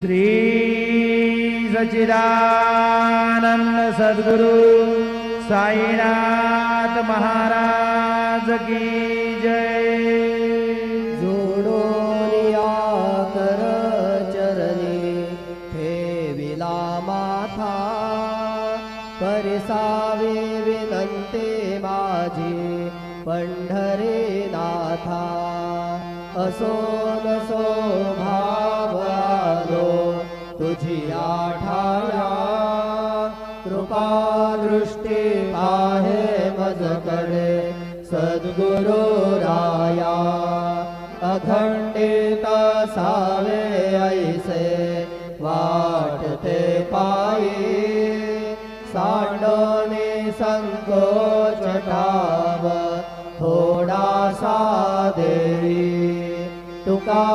श्री सच्चिदानंद सद्गुरु साईनाथ महाराज की जय। जोडोनिया कर चरणी ठेविला माथा, परिसावे विनंते माझी पंढरीनाथा। असो नसो भाव आलो तुझी आठाया, कृपा दृष्टी आहे मजकडे सद्गुरु राया। अखंडित सावे ऐसे वाटते पायी, सांडोनी संकोच ठाव थोडासा देवी। तुका